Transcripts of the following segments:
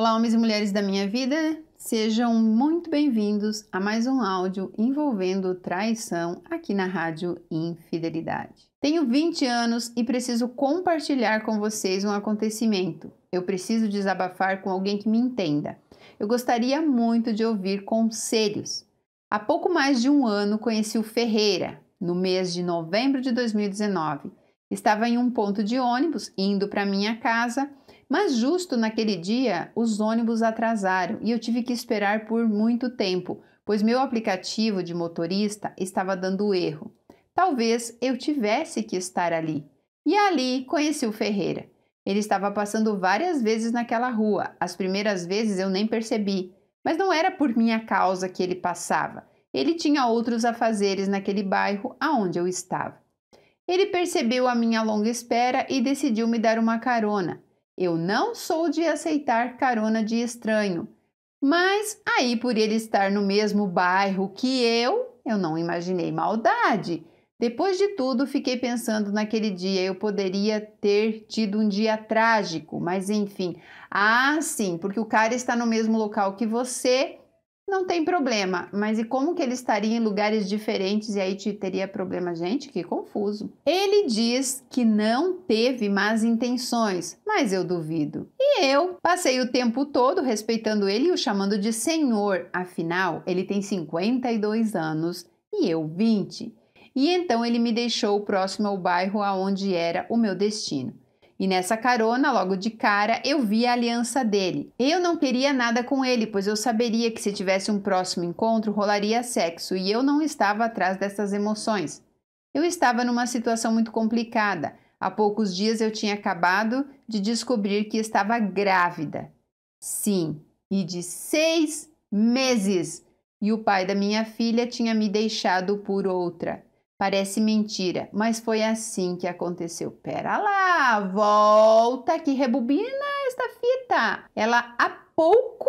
Olá, homens e mulheres da minha vida, sejam muito bem-vindos a mais um áudio envolvendo traição aqui na Rádio Infidelidade. Tenho 20 anos e preciso compartilhar com vocês um acontecimento. Eu preciso desabafar com alguém que me entenda. Eu gostaria muito de ouvir conselhos. Há pouco mais de um ano conheci o Ferreira, no mês de novembro de 2019. Estava em um ponto de ônibus, indo para minha casa, mas justo naquele dia os ônibus atrasaram e eu tive que esperar por muito tempo, pois meu aplicativo de motorista estava dando erro. Talvez eu tivesse que estar ali. E ali conheci o Ferreira. Ele estava passando várias vezes naquela rua. As primeiras vezes eu nem percebi, mas não era por minha causa que ele passava. Ele tinha outros afazeres naquele bairro aonde eu estava. Ele percebeu a minha longa espera e decidiu me dar uma carona. Eu não sou de aceitar carona de estranho, mas aí por ele estar no mesmo bairro que eu não imaginei maldade. Depois de tudo, fiquei pensando naquele dia, eu poderia ter tido um dia trágico, mas enfim. Ah, sim, porque o cara está no mesmo local que você, não tem problema, mas e como que ele estaria em lugares diferentes e aí teria problema? Gente, que confuso. Ele diz que não teve más intenções, mas eu duvido. E eu passei o tempo todo respeitando ele e o chamando de senhor, afinal, ele tem 52 anos e eu 20. E então ele me deixou próximo ao bairro aonde era o meu destino. E nessa carona, logo de cara, eu vi a aliança dele. Eu não queria nada com ele, pois eu saberia que se tivesse um próximo encontro, rolaria sexo, e eu não estava atrás dessas emoções. Eu estava numa situação muito complicada. Há poucos dias eu tinha acabado de descobrir que estava grávida. Sim, e de 6 meses. E o pai da minha filha tinha me deixado por outra. Parece mentira, mas foi assim que aconteceu. Pera lá, volta que rebobina esta fita. Ela há pouco,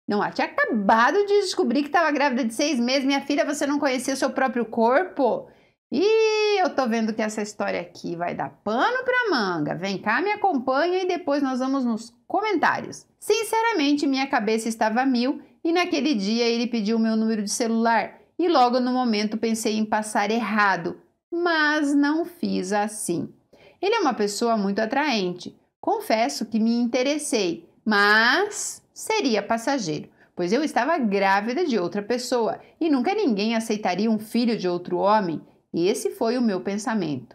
ela tinha acabado de descobrir que estava grávida de 6 meses. Minha filha, você não conhecia o seu próprio corpo? E eu tô vendo que essa história aqui vai dar pano pra manga. Vem cá, me acompanha e depois nós vamos nos comentários. Sinceramente, minha cabeça estava a mil e naquele dia ele pediu o meu número de celular. E logo no momento pensei em passar errado, mas não fiz assim. Ele é uma pessoa muito atraente. Confesso que me interessei, mas seria passageiro, pois eu estava grávida de outra pessoa e nunca ninguém aceitaria um filho de outro homem. Esse foi o meu pensamento.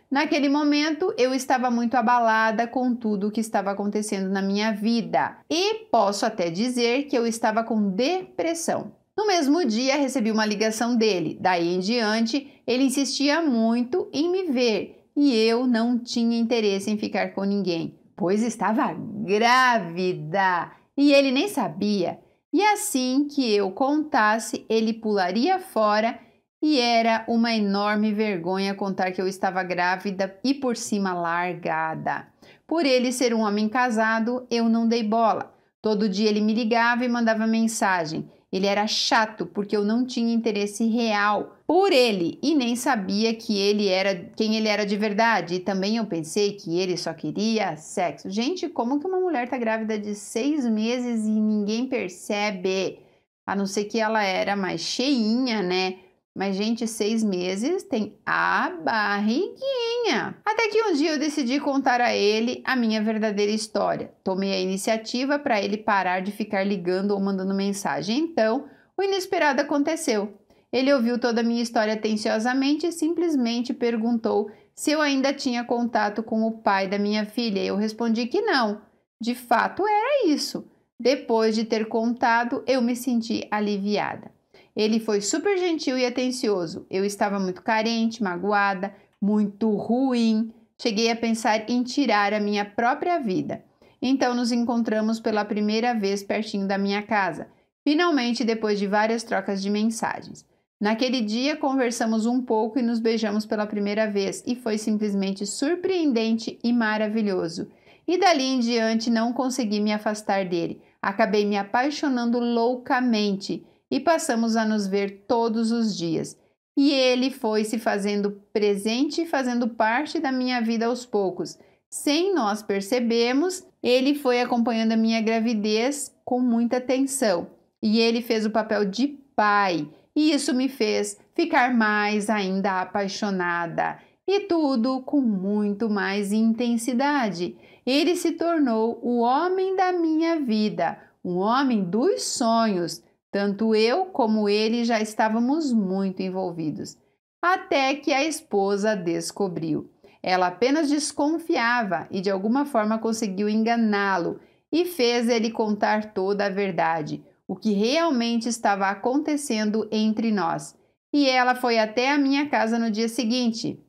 Naquele momento, eu estava muito abalada com tudo o que estava acontecendo na minha vida e posso até dizer que eu estava com depressão. No mesmo dia, recebi uma ligação dele. Daí em diante, ele insistia muito em me ver e eu não tinha interesse em ficar com ninguém, pois estava grávida e ele nem sabia. E assim que eu contasse, ele pularia fora e era uma enorme vergonha contar que eu estava grávida e por cima largada. Por ele ser um homem casado, eu não dei bola. Todo dia ele me ligava e mandava mensagem. Ele era chato porque eu não tinha interesse real por ele e nem sabia quem ele era de verdade. E também eu pensei que ele só queria sexo. Gente, como que uma mulher tá grávida de 6 meses e ninguém percebe? A não ser que ela era mais cheinha, né? Mas, gente, 6 meses tem a barriguinha. Até que um dia eu decidi contar a ele a minha verdadeira história. Tomei a iniciativa para ele parar de ficar ligando ou mandando mensagem. Então, o inesperado aconteceu. Ele ouviu toda a minha história atenciosamente e simplesmente perguntou se eu ainda tinha contato com o pai da minha filha. Eu respondi que não. De fato, era isso. Depois de ter contado, eu me senti aliviada. Ele foi super gentil e atencioso. Eu estava muito carente, magoada, muito ruim. Cheguei a pensar em tirar a minha própria vida. Então nos encontramos pela primeira vez pertinho da minha casa. Finalmente, depois de várias trocas de mensagens. Naquele dia conversamos um pouco e nos beijamos pela primeira vez e foi simplesmente surpreendente e maravilhoso. E dali em diante não consegui me afastar dele. Acabei me apaixonando loucamente. E passamos a nos ver todos os dias. E ele foi se fazendo presente e fazendo parte da minha vida aos poucos. Sem nós percebermos, ele foi acompanhando a minha gravidez com muita atenção e ele fez o papel de pai, e isso me fez ficar mais ainda apaixonada, e tudo com muito mais intensidade. Ele se tornou o homem da minha vida, um homem dos sonhos. Tanto eu como ele já estávamos muito envolvidos. Até que a esposa descobriu. Ela apenas desconfiava e de alguma forma conseguiu enganá-lo e fez ele contar toda a verdade, o que realmente estava acontecendo entre nós. E ela foi até a minha casa no dia seguinte.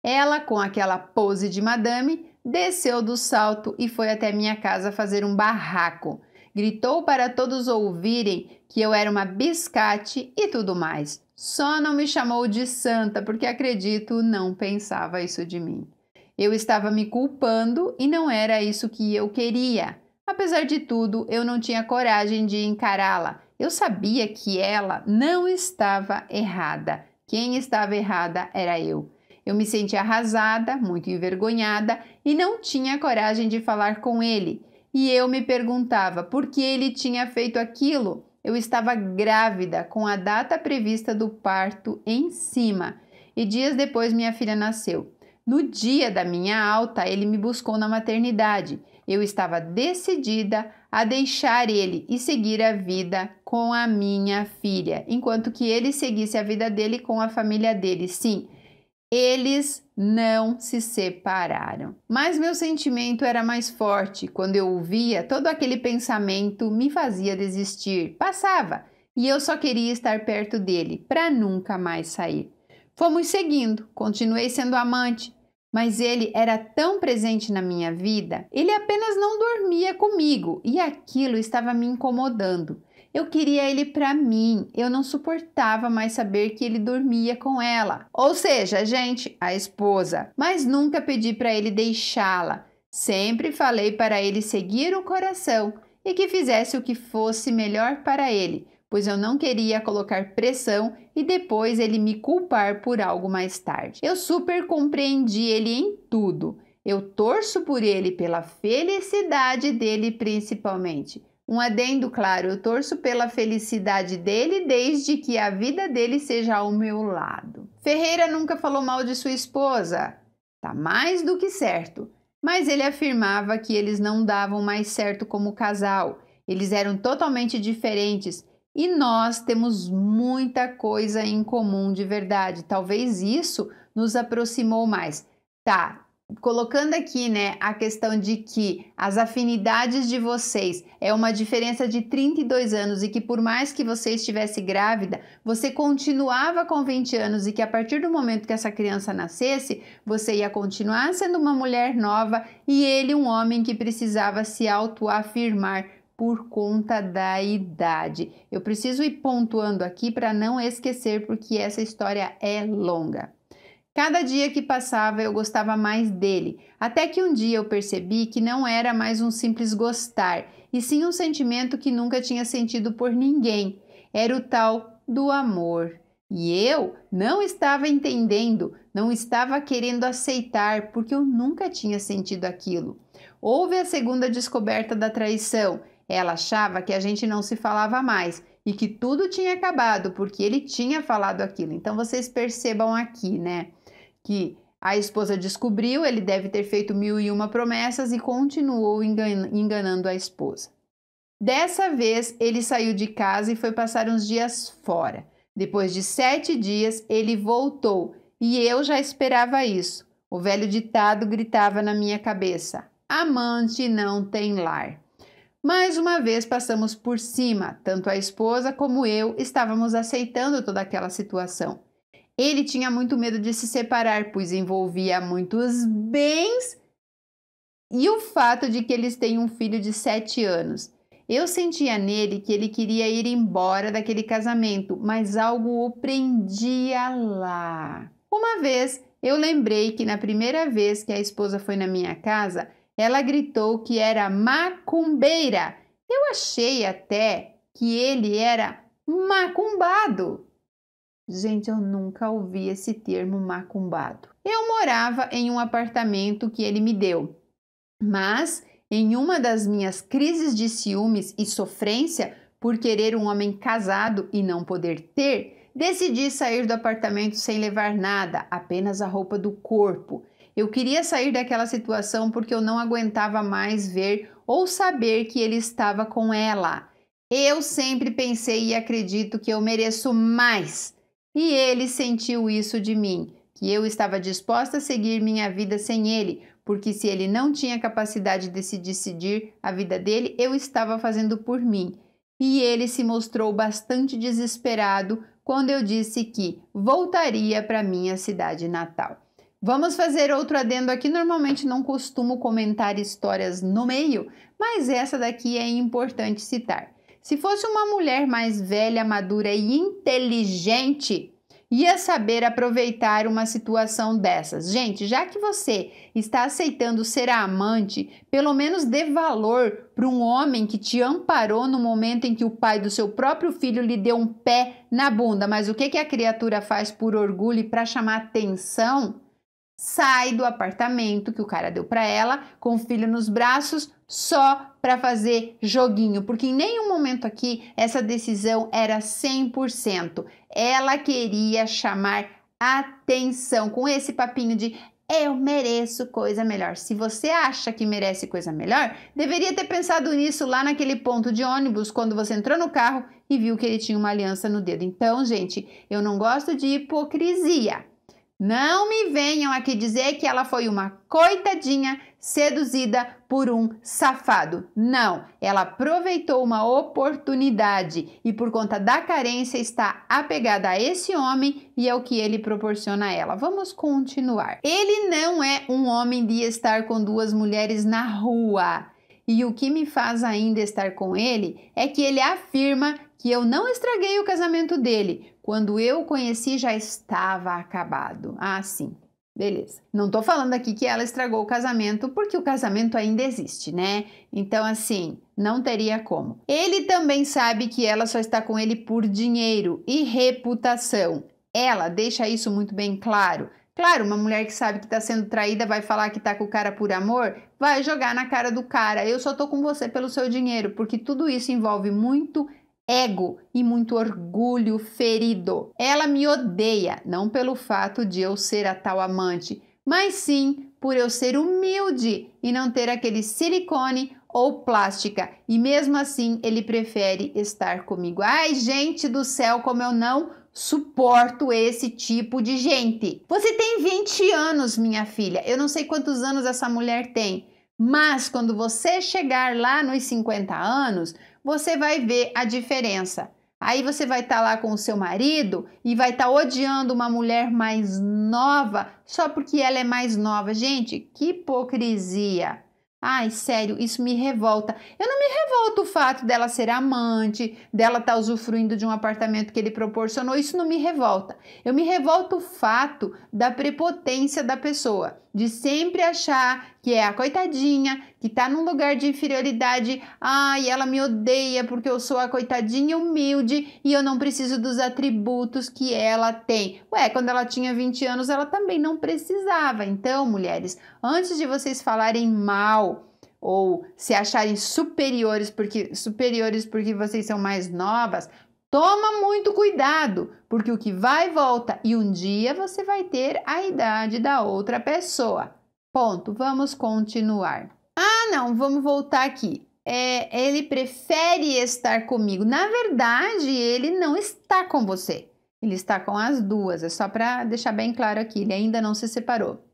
Ela, com aquela pose de madame, desceu do salto e foi até minha casa fazer um barraco. Gritou para todos ouvirem que eu era uma biscate e tudo mais. Só não me chamou de santa porque acredito não pensava isso de mim. Eu estava me culpando e não era isso que eu queria. Apesar de tudo, eu não tinha coragem de encará-la. Eu sabia que ela não estava errada. Quem estava errada era eu. Eu me sentia arrasada, muito envergonhada e não tinha coragem de falar com ele. E eu me perguntava por que ele tinha feito aquilo. Eu estava grávida, com a data prevista do parto em cima. E dias depois minha filha nasceu. No dia da minha alta, ele me buscou na maternidade. Eu estava decidida a deixar ele e seguir a vida com a minha filha, enquanto que ele seguisse a vida dele com a família dele. Sim, eles não se separaram. Mas meu sentimento era mais forte. Quando eu ouvia, todo aquele pensamento me fazia desistir. Passava e eu só queria estar perto dele para nunca mais sair. Fomos seguindo, continuei sendo amante, mas ele era tão presente na minha vida. Ele apenas não dormia comigo e aquilo estava me incomodando. Eu queria ele para mim, eu não suportava mais saber que ele dormia com ela. Ou seja, gente, a esposa. Mas nunca pedi para ele deixá-la. Sempre falei para ele seguir o coração e que fizesse o que fosse melhor para ele, pois eu não queria colocar pressão e depois ele me culpar por algo mais tarde. Eu super compreendi ele em tudo. Eu torço por ele, pela felicidade dele principalmente. Um adendo, claro, eu torço pela felicidade dele desde que a vida dele seja ao meu lado. Ferreira nunca falou mal de sua esposa. Tá mais do que certo. Mas ele afirmava que eles não davam mais certo como casal. Eles eram totalmente diferentes e nós temos muita coisa em comum de verdade. Talvez isso nos aproximou mais. Tá. Colocando aqui, né, a questão de que as afinidades de vocês é uma diferença de 32 anos e que por mais que você estivesse grávida, você continuava com 20 anos e que a partir do momento que essa criança nascesse, você ia continuar sendo uma mulher nova e ele um homem que precisava se autoafirmar por conta da idade. Eu preciso ir pontuando aqui para não esquecer porque essa história é longa. Cada dia que passava eu gostava mais dele, até que um dia eu percebi que não era mais um simples gostar, e sim um sentimento que nunca tinha sentido por ninguém. Era o tal do amor. E eu não estava entendendo, não estava querendo aceitar, porque eu nunca tinha sentido aquilo. Houve a segunda descoberta da traição. Ela achava que a gente não se falava mais e que tudo tinha acabado porque ele tinha falado aquilo. Então vocês percebam aqui, né? Que a esposa descobriu, ele deve ter feito 1001 promessas e continuou enganando a esposa. Dessa vez, ele saiu de casa e foi passar uns dias fora. Depois de 7 dias, ele voltou e eu já esperava isso. O velho ditado gritava na minha cabeça: amante não tem lar. Mais uma vez passamos por cima, tanto a esposa como eu estávamos aceitando toda aquela situação. Ele tinha muito medo de se separar, pois envolvia muitos bens e o fato de que eles têm um filho de 7 anos. Eu sentia nele que ele queria ir embora daquele casamento, mas algo o prendia lá. Uma vez, eu lembrei que na primeira vez que a esposa foi na minha casa, ela gritou que era macumbeira. Eu achei até que ele era macumbado. Gente, eu nunca ouvi esse termo macumbado. Eu morava em um apartamento que ele me deu, mas em uma das minhas crises de ciúmes e sofrência por querer um homem casado e não poder ter, decidi sair do apartamento sem levar nada, apenas a roupa do corpo. Eu queria sair daquela situação porque eu não aguentava mais ver ou saber que ele estava com ela. Eu sempre pensei e acredito que eu mereço mais. E ele sentiu isso de mim, que eu estava disposta a seguir minha vida sem ele, porque se ele não tinha capacidade de se decidir a vida dele, eu estava fazendo por mim. E ele se mostrou bastante desesperado quando eu disse que voltaria para minha cidade natal. Vamos fazer outro adendo aqui. Normalmente não costumo comentar histórias no meio, mas essa daqui é importante citar. Se fosse uma mulher mais velha, madura e inteligente, ia saber aproveitar uma situação dessas. Gente, já que você está aceitando ser a amante, pelo menos dê valor para um homem que te amparou no momento em que o pai do seu próprio filho lhe deu um pé na bunda. Mas o que a criatura faz por orgulho e para chamar atenção? Sai do apartamento que o cara deu para ela, com o filho nos braços, só para fazer joguinho, porque em nenhum momento aqui essa decisão era 100%. Ela queria chamar atenção com esse papinho de eu mereço coisa melhor. Se você acha que merece coisa melhor, deveria ter pensado nisso lá naquele ponto de ônibus, quando você entrou no carro e viu que ele tinha uma aliança no dedo. Então, gente, eu não gosto de hipocrisia. Não me venham aqui dizer que ela foi uma coitadinha seduzida por um safado. Não, ela aproveitou uma oportunidade e por conta da carência está apegada a esse homem e ao que ele proporciona a ela. Vamos continuar. Ele não é um homem de estar com duas mulheres na rua. E o que me faz ainda estar com ele é que ele afirma que eu não estraguei o casamento dele. Quando eu o conheci, já estava acabado. Ah, sim. Beleza. Não tô falando aqui que ela estragou o casamento, porque o casamento ainda existe, né? Então, assim, não teria como. Ele também sabe que ela só está com ele por dinheiro e reputação. Ela deixa isso muito bem claro. Claro, uma mulher que sabe que está sendo traída vai falar que está com o cara por amor, vai jogar na cara do cara. Eu só tô com você pelo seu dinheiro, porque tudo isso envolve muito ego e muito orgulho ferido. Ela me odeia, não pelo fato de eu ser a tal amante, mas sim por eu ser humilde e não ter aquele silicone ou plástica. E mesmo assim, ele prefere estar comigo. Ai, gente do céu, como eu não suporto esse tipo de gente. Você tem 20 anos, minha filha. Eu não sei quantos anos essa mulher tem, mas quando você chegar lá nos 50 anos, você vai ver a diferença. Aí você vai estar lá com o seu marido e vai estar odiando uma mulher mais nova só porque ela é mais nova. Gente, que hipocrisia! Ai, sério, isso me revolta. Eu não me revolto o fato dela ser amante, dela estar usufruindo de um apartamento que ele proporcionou, isso não me revolta. Eu me revolto o fato da prepotência da pessoa, de sempre achar que é a coitadinha, que está num lugar de inferioridade. Ai, ela me odeia porque eu sou a coitadinha humilde e eu não preciso dos atributos que ela tem. Ué, quando ela tinha 20 anos, ela também não precisava. Então, mulheres, antes de vocês falarem mal ou se acharem superiores porque vocês são mais novas, toma muito cuidado, porque o que vai e volta e um dia você vai ter a idade da outra pessoa. Ponto. Vamos continuar. Ah, não, vamos voltar aqui. Ele prefere estar comigo. Na verdade, ele não está com você. Ele está com as duas. É só para deixar bem claro aqui. Ele ainda não se separou.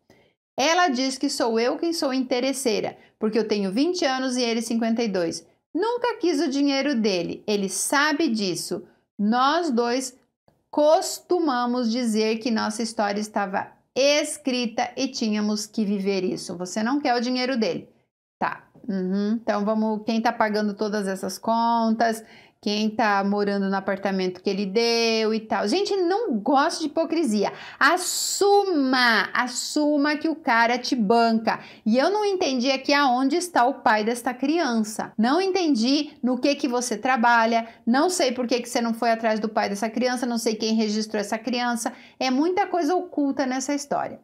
Ela diz que sou eu quem sou interesseira, porque eu tenho 20 anos e ele 52. Nunca quis o dinheiro dele. Ele sabe disso. Nós dois costumamos dizer que nossa história estava escrita e tínhamos que viver isso. Você não quer o dinheiro dele. Tá. Então vamos. Quem tá pagando todas essas contas? quem tá morando no apartamento que ele deu e tal. Gente, não gosto de hipocrisia. Assuma que o cara te banca. E eu não entendi aqui aonde está o pai desta criança. Não entendi no que você trabalha, não sei por que você não foi atrás do pai dessa criança, não sei quem registrou essa criança. É muita coisa oculta nessa história.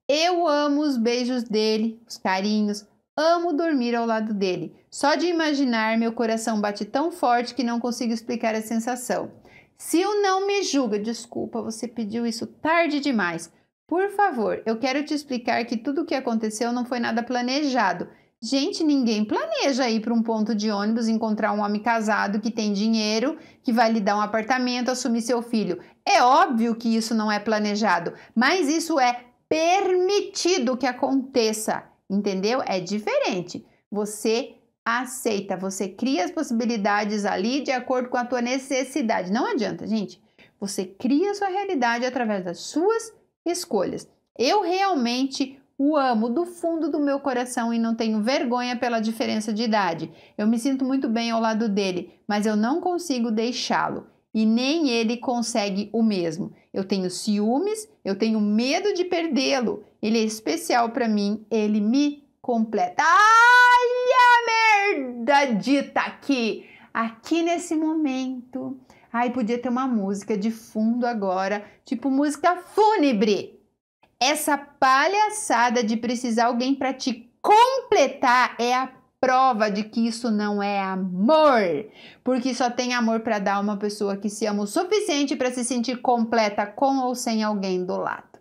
Eu amo os beijos dele, os carinhos, amo dormir ao lado dele. Só de imaginar, meu coração bate tão forte que não consigo explicar a sensação. Se o não me julga, desculpa, você pediu isso tarde demais. Por favor, eu quero te explicar que tudo o que aconteceu não foi nada planejado. Gente, ninguém planeja ir para um ponto de ônibus, encontrar um homem casado que tem dinheiro, que vai lhe dar um apartamento, assumir seu filho. É óbvio que isso não é planejado, mas isso é permitido que aconteça, entendeu? É diferente. Você aceita, você cria as possibilidades ali de acordo com a tua necessidade. Não adianta, gente. Você cria a sua realidade através das suas escolhas. Eu realmente o amo do fundo do meu coração e não tenho vergonha pela diferença de idade. Eu me sinto muito bem ao lado dele, mas eu não consigo deixá-lo. E nem ele consegue o mesmo. Eu tenho ciúmes, eu tenho medo de perdê-lo. Ele é especial para mim, ele me completa. Ai, a merda dita aqui nesse momento. Ai, podia ter uma música de fundo agora, tipo música fúnebre. Essa palhaçada de precisar alguém para te completar é a prova de que isso não é amor, porque só tem amor para dar uma pessoa que se ama o suficiente para se sentir completa com ou sem alguém do lado.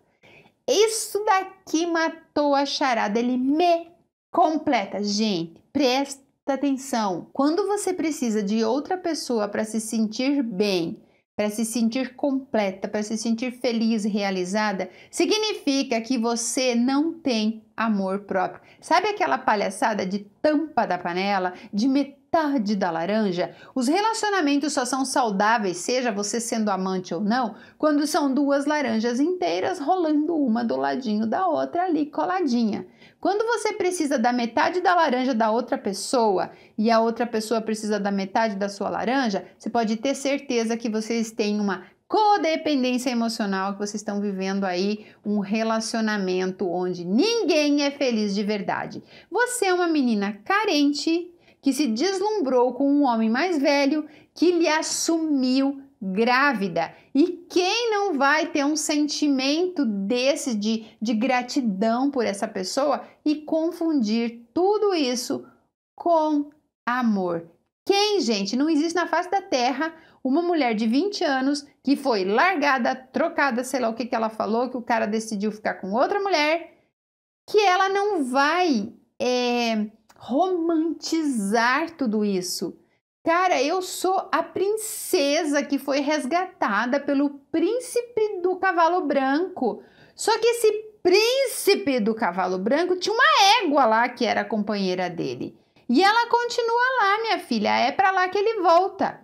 Isso daqui matou a charada, ele me completa. Gente, presta atenção. Quando você precisa de outra pessoa para se sentir bem, para se sentir completa, para se sentir feliz e realizada, significa que você não tem amor próprio. Sabe aquela palhaçada de tampa da panela, de metade da laranja? Os relacionamentos só são saudáveis, seja você sendo amante ou não, quando são duas laranjas inteiras rolando uma do ladinho da outra ali coladinha. Quando você precisa da metade da laranja da outra pessoa e a outra pessoa precisa da metade da sua laranja, você pode ter certeza que vocês têm uma codependência emocional, que vocês estão vivendo aí um relacionamento onde ninguém é feliz de verdade. Você é uma menina carente que se deslumbrou com um homem mais velho que lhe assumiu grávida. E quem não vai ter um sentimento desse de gratidão por essa pessoa e confundir tudo isso com amor? Quem, gente? Não existe na face da terra uma mulher de 20 anos que foi largada, trocada, sei lá o que ela falou, que o cara decidiu ficar com outra mulher, que ela não vai romantizar tudo isso. Cara, eu sou a princesa que foi resgatada pelo príncipe do cavalo branco. Só que esse príncipe do cavalo branco tinha uma égua lá que era a companheira dele. E ela continua lá, minha filha, é para lá que ele volta.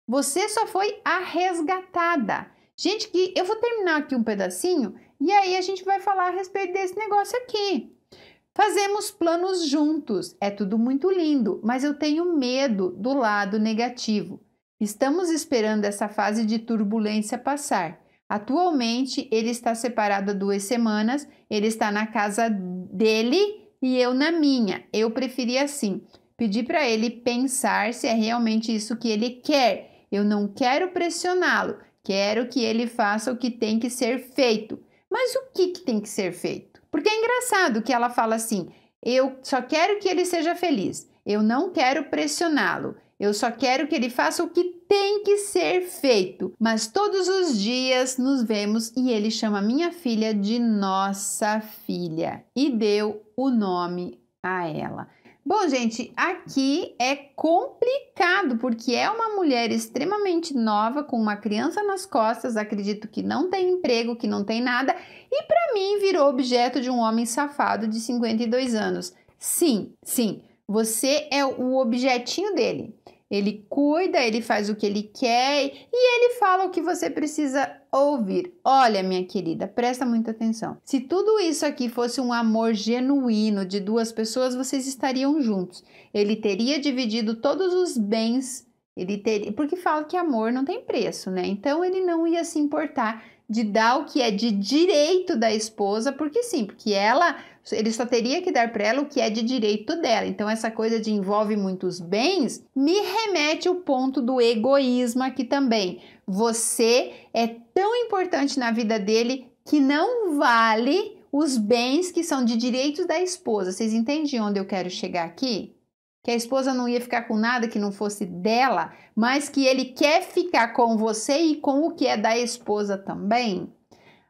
Você só foi a resgatada. Gente, que eu vou terminar aqui um pedacinho e aí a gente vai falar a respeito desse negócio aqui. Fazemos planos juntos, é tudo muito lindo, mas eu tenho medo do lado negativo. Estamos esperando essa fase de turbulência passar. Atualmente, ele está separado há 2 semanas, ele está na casa dele e eu na minha. Eu preferi assim, pedir para ele pensar se é realmente isso que ele quer. Eu não quero pressioná-lo, quero que ele faça o que tem que ser feito. Mas o que tem que ser feito? Porque é engraçado que ela fala assim, eu só quero que ele seja feliz, eu não quero pressioná-lo, eu só quero que ele faça o que tem que ser feito. Mas todos os dias nos vemos e ele chama minha filha de nossa filha e deu o nome a ela. Bom, gente, aqui é complicado porque é uma mulher extremamente nova com uma criança nas costas, acredito que não tem emprego, que não tem nada e para mim virou objeto de um homem safado de 52 anos. Sim, você é o objetinho dele. Ele cuida, ele faz o que ele quer e ele fala o que você precisa ouvir. Olha, minha querida, presta muita atenção. Se tudo isso aqui fosse um amor genuíno de 2 pessoas, vocês estariam juntos. Ele teria dividido todos os bens Ele teria, porque fala que amor não tem preço, né? Então ele não ia se importar de dar o que é de direito da esposa, porque sim, porque ele só teria que dar para ela o que é de direito dela. Então essa coisa de envolve muitos bens me remete ao ponto do egoísmo aqui também. Você é tão importante na vida dele que não vale os bens que são de direitos da esposa. Vocês entendem onde eu quero chegar aqui? Que a esposa não ia ficar com nada que não fosse dela, mas que ele quer ficar com você e com o que é da esposa também.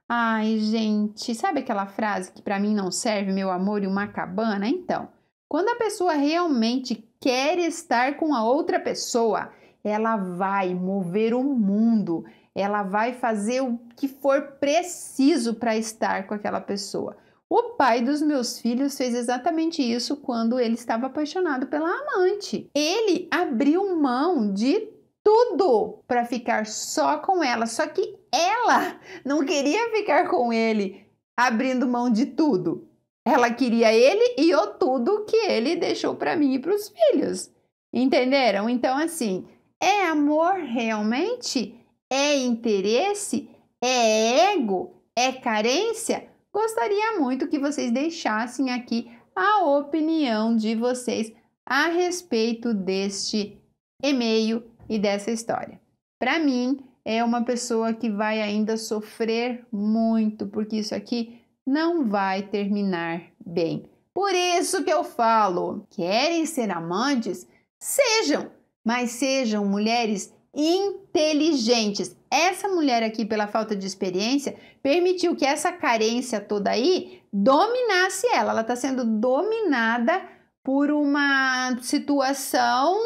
Ai, gente, sabe aquela frase que para mim não serve, meu amor, e uma cabana? Então, quando a pessoa realmente quer estar com a outra pessoa, ela vai mover o mundo, ela vai fazer o que for preciso para estar com aquela pessoa. O pai dos meus filhos fez exatamente isso quando ele estava apaixonado pela amante. Ele abriu mão de tudo para ficar só com ela, só que ela não queria ficar com ele abrindo mão de tudo. Ela queria ele e o tudo que ele deixou para mim e para os filhos. Entenderam? Então, assim, é amor realmente? É interesse? É ego? É carência? Gostaria muito que vocês deixassem aqui a opinião de vocês a respeito deste e-mail e dessa história. Para mim, é uma pessoa que vai ainda sofrer muito, porque isso aqui não vai terminar bem. Por isso que eu falo, querem ser amantes? Sejam, mas sejam mulheres inteligentes. Essa mulher aqui, pela falta de experiência, permitiu que essa carência toda aí dominasse ela. Ela está sendo dominada por uma situação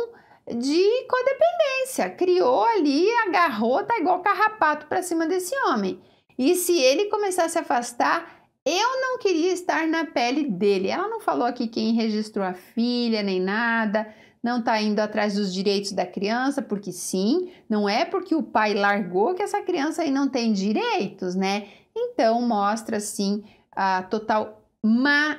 de codependência. Criou ali, agarrou, tá igual carrapato para cima desse homem. E se ele começar a se afastar, eu não queria estar na pele dele. Ela não falou aqui quem registrou a filha, nem nada. Não está indo atrás dos direitos da criança, porque sim, não é porque o pai largou que essa criança aí não tem direitos, né? Então, mostra, sim, a total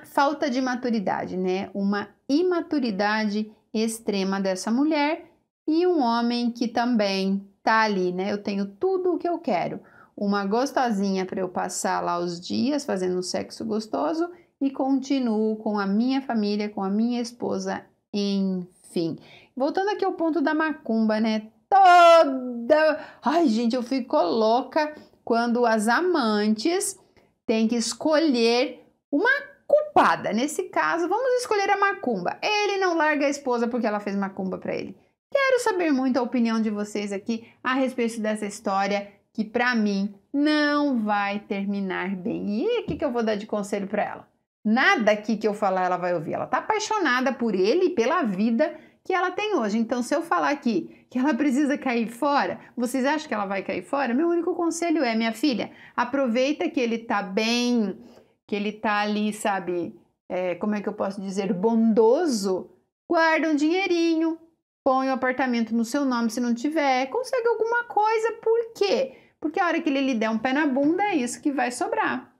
falta de maturidade, né? Uma imaturidade extrema dessa mulher e um homem que também tá ali, né? Eu tenho tudo o que eu quero. Uma gostosinha para eu passar lá os dias fazendo um sexo gostoso e continuo com a minha família, com a minha esposa, enfim. Voltando aqui ao ponto da macumba, né? Ai, gente, eu fico louca quando as amantes têm que escolher uma culpada. Nesse caso, vamos escolher a macumba. Ele não larga a esposa porque ela fez macumba para ele. Quero saber muito a opinião de vocês aqui a respeito dessa história que, para mim, não vai terminar bem. E o que eu vou dar de conselho para ela? Nada aqui que eu falar ela vai ouvir. Ela tá apaixonada por ele e pela vida que ela tem hoje. Então, se eu falar aqui que ela precisa cair fora, vocês acham que ela vai cair fora? Meu único conselho é, minha filha, aproveita que ele tá bem, que ele tá ali, sabe, como é que eu posso dizer, bondoso, guarda um dinheirinho, põe o apartamento no seu nome se não tiver, consegue alguma coisa, por quê? Porque a hora que ele lhe der um pé na bunda, é isso que vai sobrar.